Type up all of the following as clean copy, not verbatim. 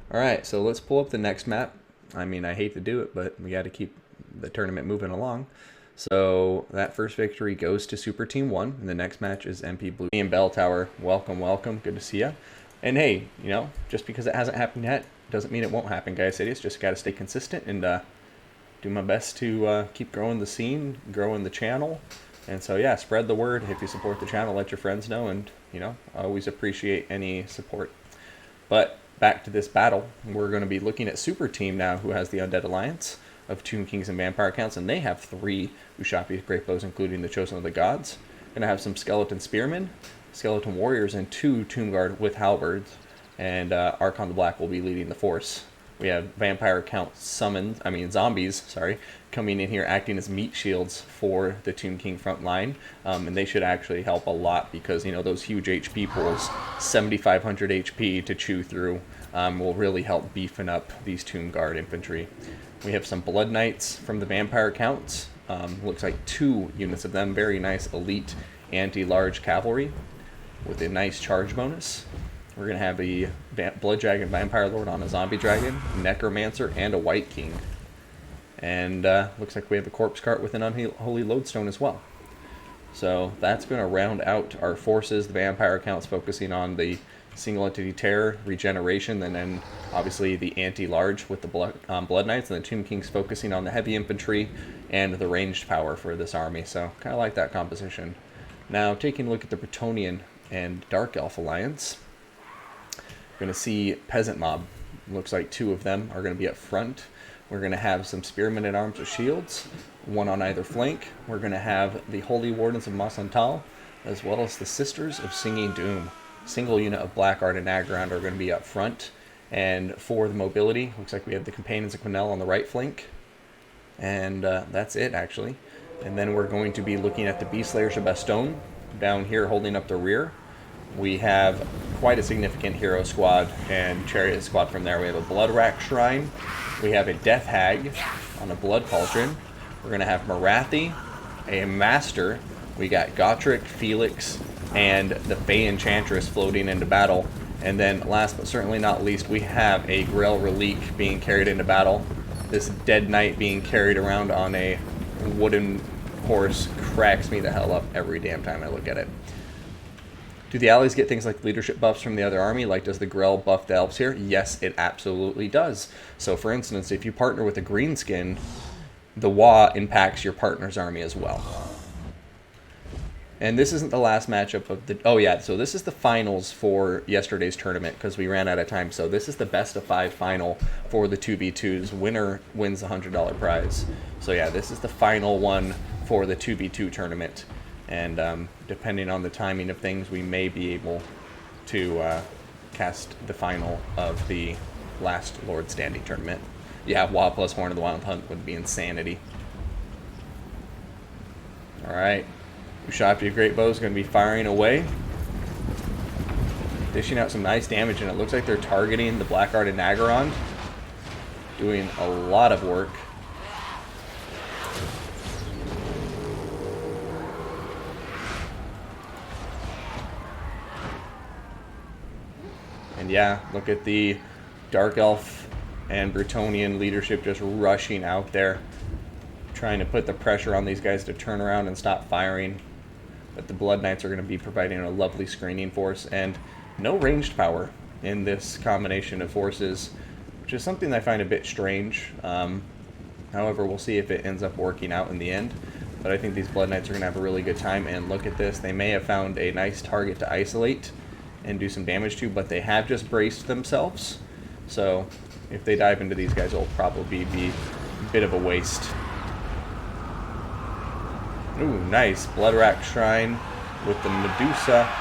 Alright, so let's pull up the next map. I mean, I hate to do it, but we got to keep the tournament moving along. So that first victory goes to Super Team 1, and the next match is MP Blue. Me and Bell Tower, welcome, welcome. Good to see ya. And hey, you know, just because it hasn't happened yet doesn't mean it won't happen, guys. It's just got to stay consistent and do my best to keep growing the scene, growing the channel. And so, yeah, spread the word. If you support the channel, let your friends know. And, you know, I always appreciate any support. But back to this battle, we're going to be looking at Super Team now, who has the Undead Alliance of Tomb Kings and Vampire Counts, and they have 3 Ushapi Great Bows, including the Chosen of the Gods. Going to have some Skeleton Spearmen, Skeleton Warriors, and 2 Tomb Guard with Halberds, and Archon the Black will be leading the force. We have Vampire Count zombies, coming in here acting as meat shields for the Tomb King front line. And they should actually help a lot because, you know, those huge HP pools, 7,500 HP to chew through, will really help beefing up these Tomb Guard infantry. We have some Blood Knights from the Vampire Counts. Looks like 2 units of them. Very nice elite anti-large cavalry with a nice charge bonus. We're going to have a Blood Dragon Vampire Lord on a Zombie Dragon, Necromancer, and a White King. And looks like we have a Corpse Cart with an Unholy Lodestone as well. So that's going to round out our forces. The Vampire Counts focusing on the Single Entity Terror, Regeneration, and then obviously the Anti-Large with the Blood Knights, and the Tomb Kings focusing on the Heavy Infantry and the ranged power for this army. So kind of like that composition. Now taking a look at the Bretonnian and Dark Elf Alliance. We're going to see Peasant Mob. Looks like 2 of them are going to be up front. We're going to have some Spearmen at Arms with shields, 1 on either flank. We're going to have the Holy Wardens of Masantal, as well as the Sisters of Singing Doom. Single unit of Blackguard and Agarand are going to be up front. And for the mobility, looks like we have the Companions of Quenelle on the right flank. And that's it, actually. And then we're going to be looking at the Beastslayers of Bastogne down here holding up the rear. We have quite a significant hero squad and chariot squad from there. We have a Blood Rack Shrine. We have a Death Hag on a Blood Cauldron. We're going to have Marathi, a Master. We got Gotrek, Felix, and the Fey Enchantress floating into battle. And then last but certainly not least, we have a Grail Relique being carried into battle. This Dead Knight being carried around on a wooden horse cracks me the hell up every damn time I look at it. Do the allies get things like leadership buffs from the other army? Like, does the Grell buff the elves here? Yes, it absolutely does. So, for instance, if you partner with a greenskin, the Wa impacts your partner's army as well. And this isn't the last matchup of the... Oh, yeah, so this is the finals for yesterday's tournament because we ran out of time. So this is the best of 5 final for the 2v2s. Winner wins the $100 prize. So, yeah, this is the final one for the 2v2 tournament. And depending on the timing of things, we may be able to cast the final of the last Lord Standing tournament. Yeah, Wa plus Horn of the Wild Hunt would be insanity. Alright. Ushapi Great Bow is going to be firing away. Dishing out some nice damage, and it looks like they're targeting the Blackguard and Agarand. Doing a lot of work. And yeah, look at the Dark Elf and Bretonnian leadership just rushing out there, trying to put the pressure on these guys to turn around and stop firing. But the Blood Knights are going to be providing a lovely screening force, and no ranged power in this combination of forces, which is something I find a bit strange. However, we'll see if it ends up working out in the end. But I think these Blood Knights are going to have a really good time, and look at this. They may have found a nice target to isolate and do some damage to, but they have just braced themselves. So if they dive into these guys, it'll probably be a bit of a waste. Ooh, nice. Blood Rack Shrine with the Medusa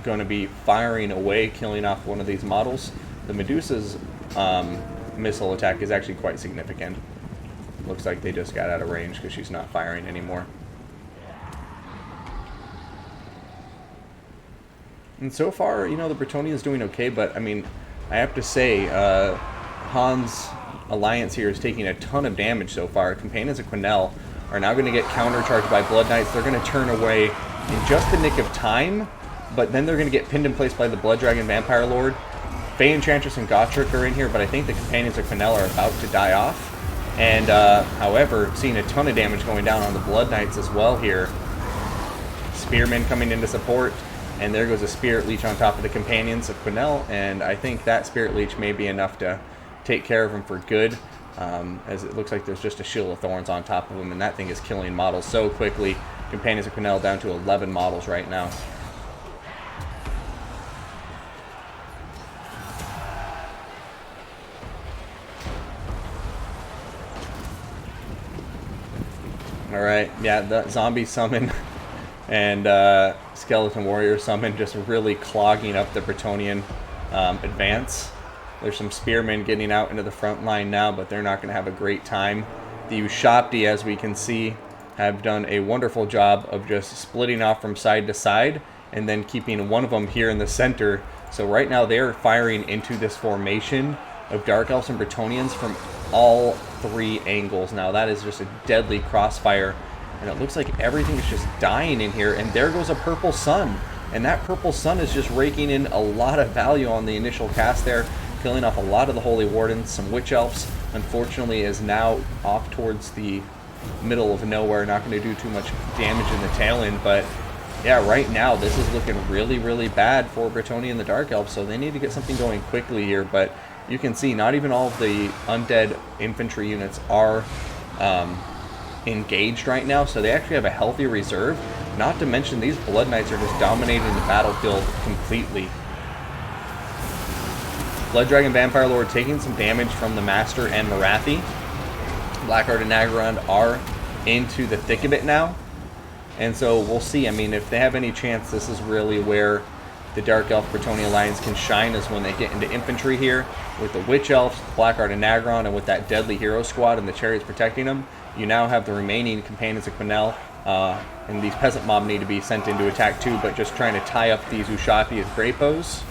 going to be firing away, killing off one of these models. The Medusa's missile attack is actually quite significant. Looks like they just got out of range because she's not firing anymore. And so far, you know, the Bretonnia is doing okay, but, I mean, I have to say, Han's alliance here is taking a ton of damage so far. Companions of Quenelle are now going to get countercharged by Blood Knights. They're going to turn away in just the nick of time, but then they're going to get pinned in place by the Blood Dragon Vampire Lord. Fey Enchantress and Gotrek are in here, but I think the Companions of Quenelle are about to die off. And, however, seeing a ton of damage going down on the Blood Knights as well here. Spearmen coming into support, and there goes a Spirit Leech on top of the Companions of Quenelle, and I think that Spirit Leech may be enough to take care of him for good, as it looks like there's just a Shield of Thorns on top of him, and that thing is killing models so quickly. Companions of Quenelle down to 11 models right now. Alright, yeah, the Zombie Summon and Skeleton Warrior Summon just really clogging up the Bretonnian advance. There's some Spearmen getting out into the front line now, but they're not going to have a great time. The Ushapti, as we can see, have done a wonderful job of just splitting off from side to side and then keeping one of them here in the center. So right now they're firing into this formation of Dark Elves and Bretonnians from all three angles. Now that is just a deadly crossfire, and it looks like everything is just dying in here, and there goes a Purple Sun, and that Purple Sun is just raking in a lot of value on the initial cast there, killing off a lot of the Holy Wardens. Some Witch Elves, unfortunately, is now off towards the middle of nowhere, not going to do too much damage in the tail end, but yeah, right now this is looking really, really bad for Bretonnia and the Dark Elves, so they need to get something going quickly here. But you can see not even all of the undead infantry units are engaged right now, so they actually have a healthy reserve. Not to mention these Blood Knights are just dominating the battlefield completely. Blood Dragon Vampire Lord taking some damage from the Master and Morathi. Blackheart and Nagarond are into the thick of it now, and so we'll see. I mean, if they have any chance, this is really where the Dark Elf Bretonnia Alliance can shine, is when they get into infantry here with the Witch Elves, Blackheart and Nagarond, and with that deadly hero squad and the chariots protecting them. You now have the remaining Companions of Quenelle, and these Peasant Mob need to be sent into attack too, but just trying to tie up these Ushapti as Grapos.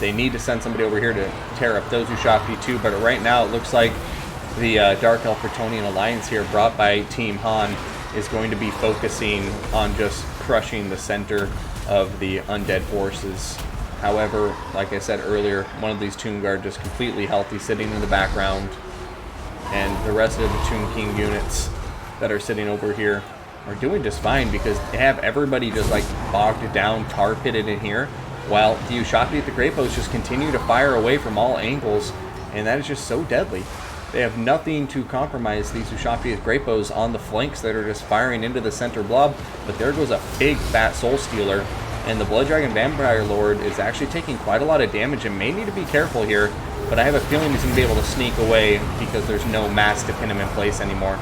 They need to send somebody over here to tear up those Ushapti too, but right now it looks like the Dark Elf Bretonnian Alliance here, brought by Team Han, is going to be focusing on just crushing the center of the undead forces. However, like I said earlier, one of these Tomb Guard just completely healthy, sitting in the background, and the rest of the Tomb King units that are sitting over here are doing just fine, because they have everybody just like bogged down, tar pitted in here, while the Ushapti at the Great Post just continue to fire away from all angles, and that is just so deadly. They have nothing to compromise these Ushapti at Great Bows on the flanks that are just firing into the center blob, but there goes a big fat Soul Stealer, and the Blood Dragon Vampire Lord is actually taking quite a lot of damage and may need to be careful here, but I have a feeling he's going to be able to sneak away because there's no mass to pin him in place anymore.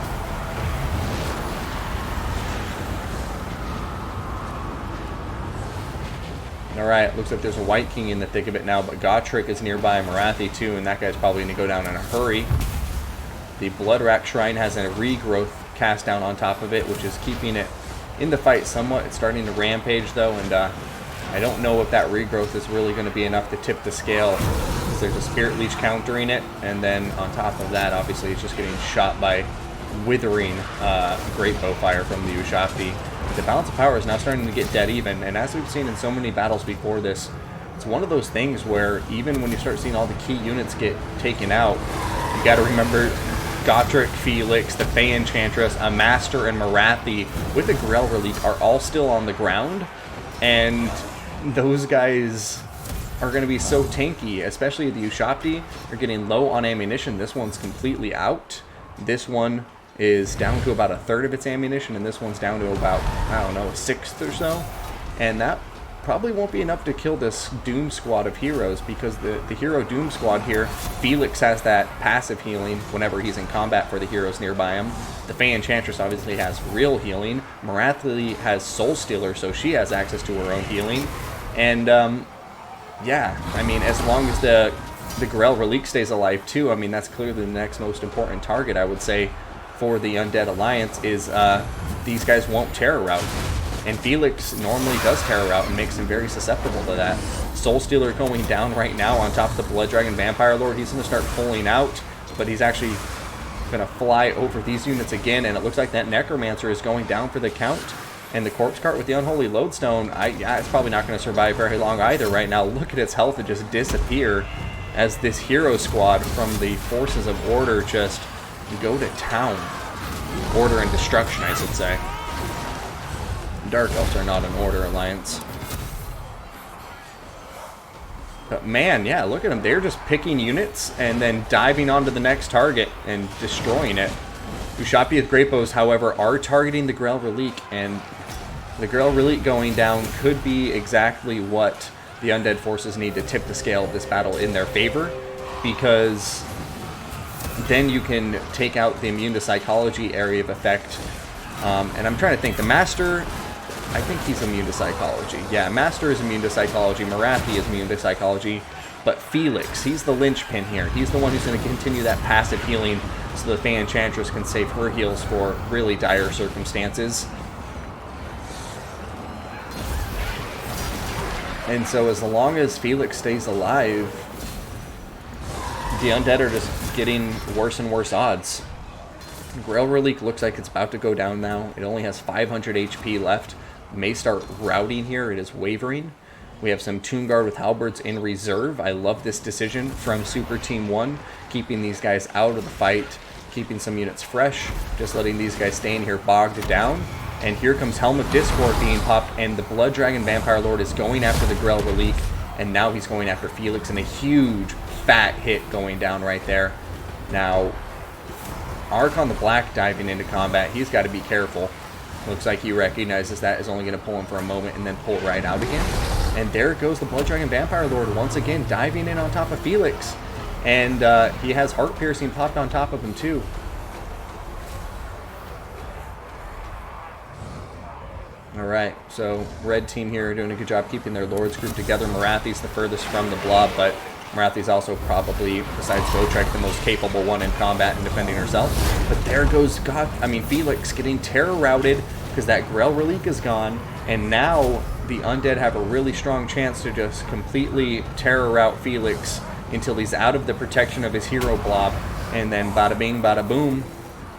Alright, looks like there's a White King in the thick of it now, but Gotrek is nearby, Morathi too, and that guy's probably going to go down in a hurry. The Bloodrack Shrine has a regrowth cast down on top of it, which is keeping it in the fight somewhat. It's starting to rampage though, and I don't know if that regrowth is really going to be enough to tip the scale, because there's a Spirit Leech countering it, and then on top of that, obviously, it's just getting shot by withering Great Bow fire from the Ushapti. The balance of power is now starting to get dead even, and as we've seen in so many battles before this, it's one of those things where even when you start seeing all the key units get taken out, you got to remember Gotrek, Felix, the Fey Enchantress, a Master, and Morathi with the Grell Relic are all still on the ground, and those guys are going to be so tanky, especially the Ushapti are getting low on ammunition. This one's completely out. This one is down to about a third of its ammunition, and this one's down to about, I don't know, a sixth or so. And that probably won't be enough to kill this Doom Squad of heroes, because the hero Doom Squad here, Felix has that passive healing whenever he's in combat for the heroes nearby him. The Fey Enchantress obviously has real healing. Morathi has Soul Stealer, so she has access to her own healing. And, yeah, I mean, as long as the Grell Relic stays alive too, I mean, that's clearly the next most important target, I would say, for the Undead Alliance, is these guys won't Terror Route. And Felix normally does Terror Route and makes him very susceptible to that. Soul Stealer going down right now on top of the Blood Dragon Vampire Lord. He's going to start pulling out, but he's actually going to fly over these units again, and it looks like that Necromancer is going down for the count. And the corpse cart with the unholy lodestone, yeah, it's probably not going to survive very long either right now. Look at its health, it just disappear as this hero squad from the forces of order just go to town. Order and destruction, I should say. Dark Elves are not an order alliance. But man, yeah, look at them. They're just picking units and then diving onto the next target and destroying it. Ushabti with Great Bows, however, are targeting the Grell Relique, and the Grell Relique going down could be exactly what the undead forces need to tip the scale of this battle in their favor, because then you can take out the immune to psychology area of effect. And I'm trying to think, the Master, I think he's immune to psychology. Yeah, Master is immune to psychology, Marathi is immune to psychology, but Felix, he's the linchpin here. He's the one who's going to continue that passive healing so the Fey Enchantress can save her heals for really dire circumstances. And so as long as Felix stays alive, the undead are just getting worse and worse odds. Grell Relique looks like it's about to go down now. It only has 500 HP left. May start routing here. It is wavering. We have some Tomb Guard with Halberds in reserve. I love this decision from Super Team 1, keeping these guys out of the fight, keeping some units fresh, just letting these guys stay in here bogged down. And here comes Helm of Discord being popped, and the Blood Dragon Vampire Lord is going after the Grell Relique, and now he's going after Felix, and a huge, fat hit going down right there. Now, Archon the Black diving into combat, he's got to be careful. Looks like he recognizes that is only going to pull him for a moment and then pull right out again. And there goes the Blood Dragon Vampire Lord once again diving in on top of Felix. And he has Heart Piercing popped on top of him too. Alright, so red team here doing a good job keeping their lords grouped together. Marathi's the furthest from the blob, but Marathi's also probably, besides Votrek, the most capable one in combat and defending herself. But there goes Felix getting terror routed because that Grell Relique is gone, and now the undead have a really strong chance to just completely terror rout Felix until he's out of the protection of his hero blob, and then bada bing, bada boom,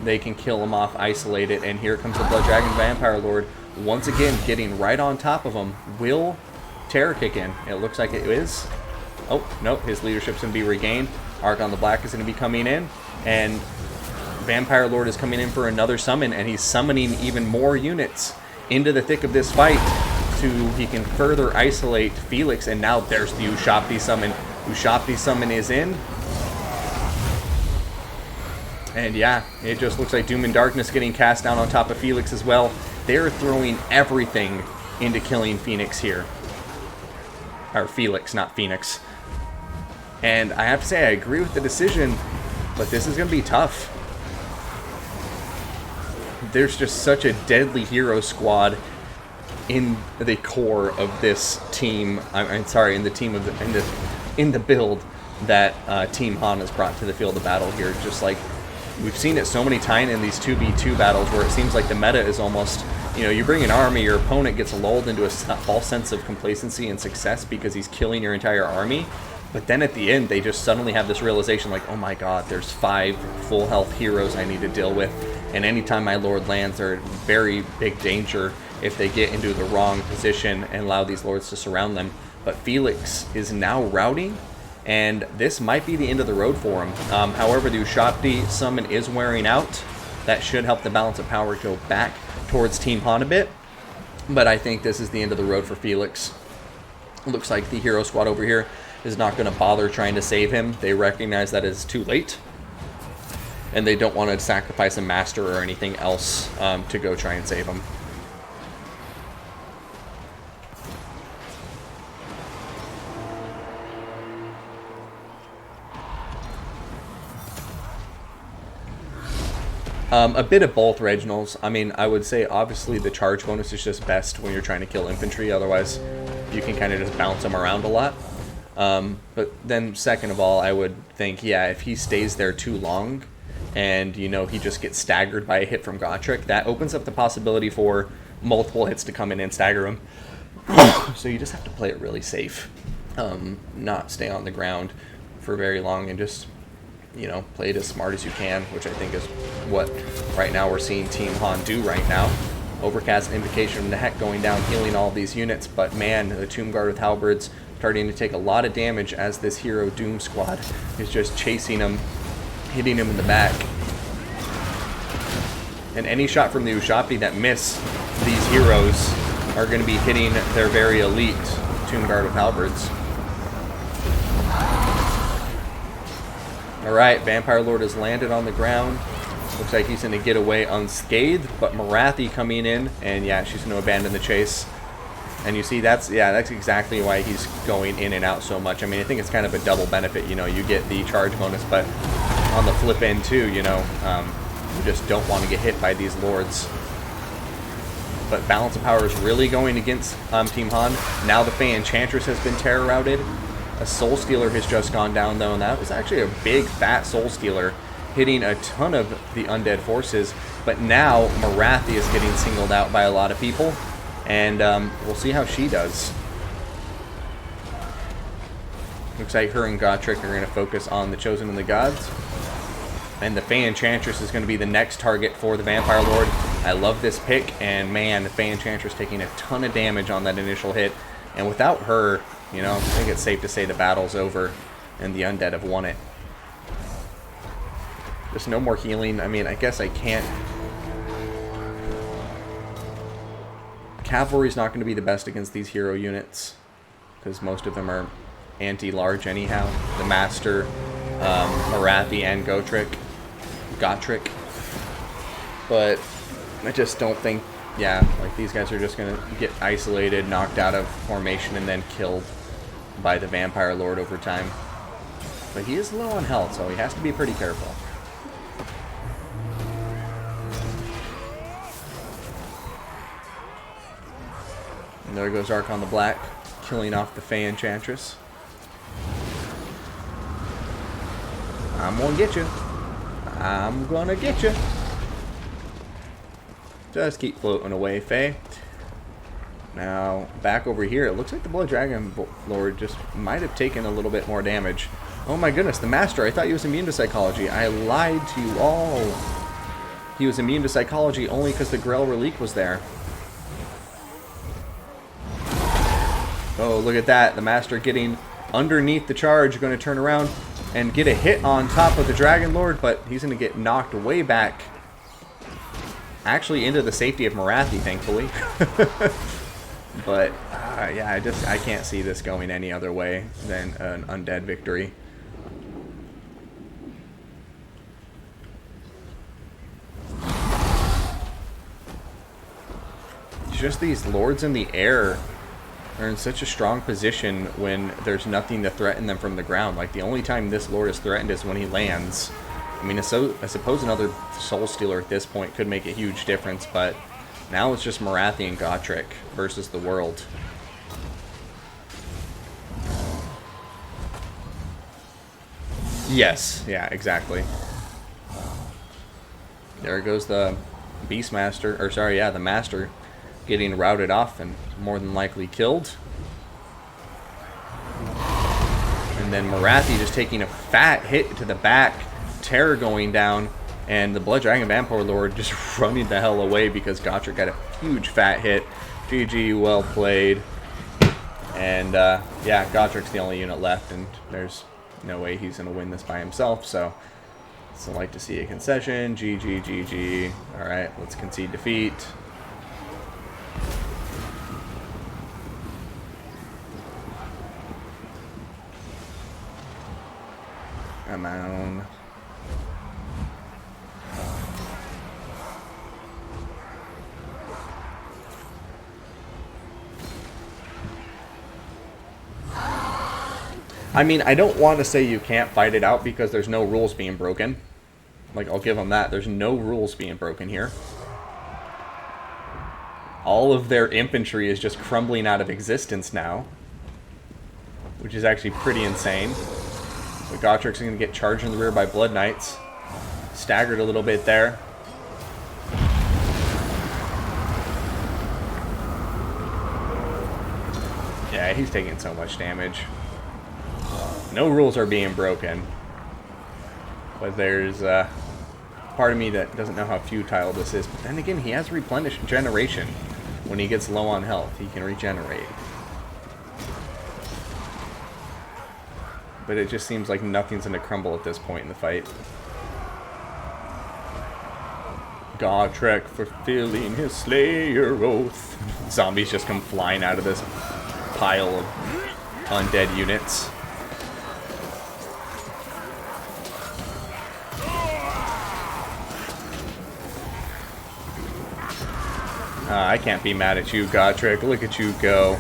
they can kill him off, isolate it, and here comes the Blood Dragon Vampire Lord once again getting right on top of him. Will terror kick in? It looks like it is. Oh, nope, his leadership's going to be regained. Archon the Black is going to be coming in, and Vampire Lord is coming in for another summon, and he's summoning even more units into the thick of this fight so he can further isolate Felix, and now there's the Ushabti summon. Ushabti summon is in. And yeah, it just looks like Doom and Darkness getting cast down on top of Felix as well. They're throwing everything into killing Phoenix here. Or Felix, not Phoenix. And I have to say, I agree with the decision, but this is going to be tough. There's just such a deadly hero squad in the core of this team. I'm sorry, in the team of in the build that Team Han has brought to the field of battle here. Just like we've seen it so many times in these 2v2 battles, where it seems like the meta is almost, you bring an army, your opponent gets lulled into a false sense of complacency and success because he's killing your entire army. But then at the end, they just suddenly have this realization like, oh my god, there's 5 full health heroes I need to deal with. And anytime my lord lands, they're in very big danger if they get into the wrong position and allow these lords to surround them. But Felix is now routing, and this might be the end of the road for him. However, the Ushabti summon is wearing out. That should help the balance of power go back towards Team Han a bit. But I think this is the end of the road for Felix. Looks like the hero squad over here is not going to bother trying to save him. They recognize that it's too late, and they don't want to sacrifice a master or anything else to go try and save him. A bit of both, Reginald's. I mean, I would say obviously the charge bonus is just best when you're trying to kill infantry, otherwise you can kind of just bounce them around a lot. But then second of all, I would think, yeah, if he stays there too long and, he just gets staggered by a hit from Gotrek, that opens up the possibility for multiple hits to come in and stagger him. So you just have to play it really safe. Not stay on the ground for very long and just, play it as smart as you can, which I think is what right now we're seeing Team Han do right now. Overcast Invocation from the Heck going down, healing all these units, but man, the Tomb Guard with Halberds starting to take a lot of damage as this hero Doom Squad is just chasing him, hitting him in the back. And any shot from the Ushabti that miss these heroes are going to be hitting their very elite Tomb Guard with Halberds. Alright, Vampire Lord has landed on the ground. Looks like he's going to get away unscathed, but Morathi coming in, and yeah, she's going to abandon the chase. And you see, that's exactly why he's going in and out so much. I mean, I think it's kind of a double benefit, you know, you get the charge bonus, but on the flip end too, you know, you just don't want to get hit by these lords. But Balance of Power is really going against Team Han. Now the Fey Enchantress has been terror routed. A Soul Stealer has just gone down though, and that was actually a big fat Soul Stealer, hitting a ton of the undead forces. But now Morathi is getting singled out by a lot of people, and we'll see how she does. Looks like her and Gotrek are going to focus on the Chosen and the Gods. And the Fey Enchantress is going to be the next target for the Vampire Lord. I love this pick, and man, the Fey Enchantress taking a ton of damage on that initial hit. And without her, you know, I think it's safe to say the battle's over and the undead have won it. Just no more healing. I mean, I guess I can't. Cavalry's not going to be the best against these hero units because most of them are anti-large anyhow. The Master, Morathi, and Gotrek. But I just don't think, yeah, like these guys are just going to get isolated, knocked out of formation, and then killed by the Vampire Lord over time. But he is low on health, so he has to be pretty careful. And there goes Archon the Black, killing off the Fey Enchantress. I'm gonna get you. I'm gonna get you. Just keep floating away, Fey. Now, back over here, it looks like the Blood Dragon Lord just might have taken a little bit more damage. Oh my goodness, the Master, I thought he was immune to psychology. I lied to you all. He was immune to psychology only because the Grell Relique was there. Oh, look at that. The Master getting underneath the charge, going to turn around and get a hit on top of the Dragon Lord, but he's going to get knocked way back. Actually into the safety of Morathi, thankfully. But, yeah, I can't see this going any other way than an undead victory. Just these lords in the air are in such a strong position when there's nothing to threaten them from the ground. Like, the only time this lord is threatened is when he lands. I mean, I suppose another Soul Stealer at this point could make a huge difference, but now it's just Morathi and Gotrek versus the world. Yes, yeah, exactly. There goes the Beastmaster, or sorry, yeah, the Master getting routed off and more than likely killed. And then Morathi just taking a fat hit to the back, terror going down, and the Blood Dragon Vampire Lord just running the hell away because Gotrek got a huge fat hit. GG, well played. And yeah, Gotrek's the only unit left, and there's no way he's going to win this by himself, so I'd like to see a concession. GG, GG. Alright, let's concede defeat. Come on. I mean, I don't want to say you can't fight it out because there's no rules being broken. Like, I'll give them that. There's no rules being broken here. All of their infantry is just crumbling out of existence now, which is actually pretty insane. But Gotrek's going to get charged in the rear by Blood Knights. Staggered a little bit there. Yeah, he's taking so much damage. No rules are being broken. But there's part of me that doesn't know how futile this is. But then again, he has replenished generation. When he gets low on health, he can regenerate. But it just seems like nothing's going to crumble at this point in the fight. Gotrek fulfilling his Slayer oath. Zombies just come flying out of this pile of undead units. I can't be mad at you, Gotrek. Look at you go.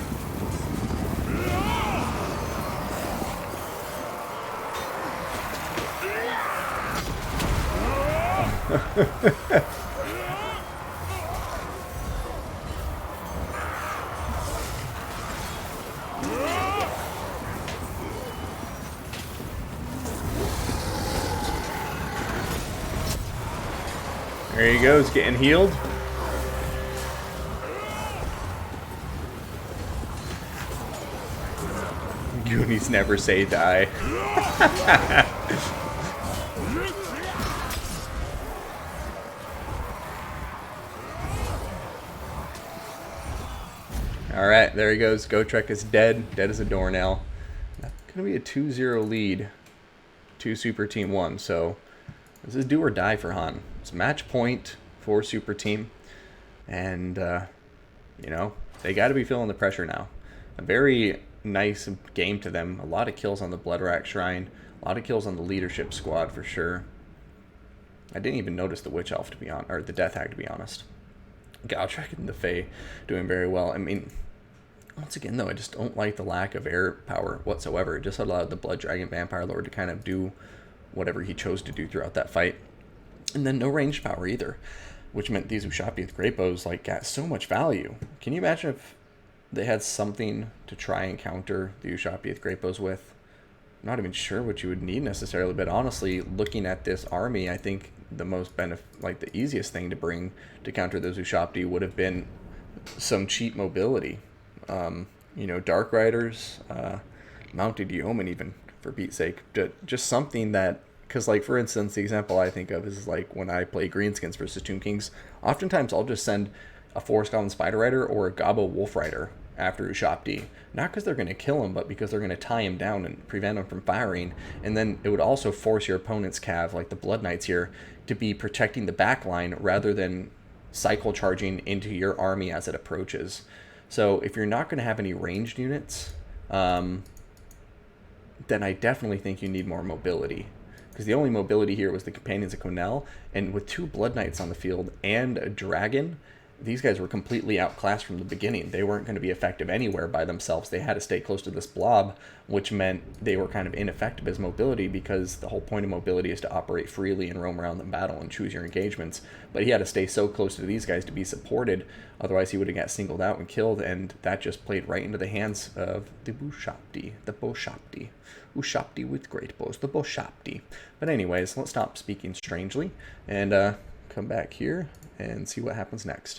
There he goes, getting healed. Goonies never say die. Alright, there he goes. Gotrek is dead. Dead as a doornail. That's going to be a 2-0 lead to Super Team 1. So this is do or die for Han. It's match point for Super Team. And, you know, they got to be feeling the pressure now. A very nice game to them. A lot of kills on the Bloodrack Shrine. A lot of kills on the leadership squad for sure. I didn't even notice the Witch Elf, to be honest, or the Death Hag, to be honest. Gotrek and the Fae doing very well. I mean, once again, though, I just don't like the lack of air power whatsoever. It just allowed the Blood Dragon Vampire Lord to kind of do whatever he chose to do throughout that fight. And then no ranged power either, which meant these Ushabti with Great Bows like got so much value. Can you imagine if they had something to try and counter the Ushabti with Great Bows with? I'm not even sure what you would need necessarily, but honestly, looking at this army, I think the most the easiest thing to bring to counter those Ushabti would have been some cheap mobility. You know, Dark Riders, Mounted Yeoman even, for Pete's sake. Just something that, because like for instance, the example I think of is like when I play Greenskins versus Tomb Kings, oftentimes I'll just send a Forest Goblin Spider Rider or a Gobbo Wolf Rider after Ushabti. Not because they're going to kill him, but because they're going to tie him down and prevent him from firing. And then it would also force your opponent's cav, like the Blood Knights here, to be protecting the back line rather than cycle charging into your army as it approaches. So if you're not going to have any ranged units, then I definitely think you need more mobility. Because the only mobility here was the Companions of Conel, and with 2 Blood Knights on the field and a Dragon, these guys were completely outclassed from the beginning. They weren't going to be effective anywhere by themselves. They had to stay close to this blob, which meant they were kind of ineffective as mobility, because the whole point of mobility is to operate freely and roam around the battle and choose your engagements. But he had to stay so close to these guys to be supported, otherwise he would have got singled out and killed, and that just played right into the hands of the Ushabti, the Boshapti. Ushabti with great bows, the Boshapti. But anyways, let's stop speaking strangely and come back here and see what happens next.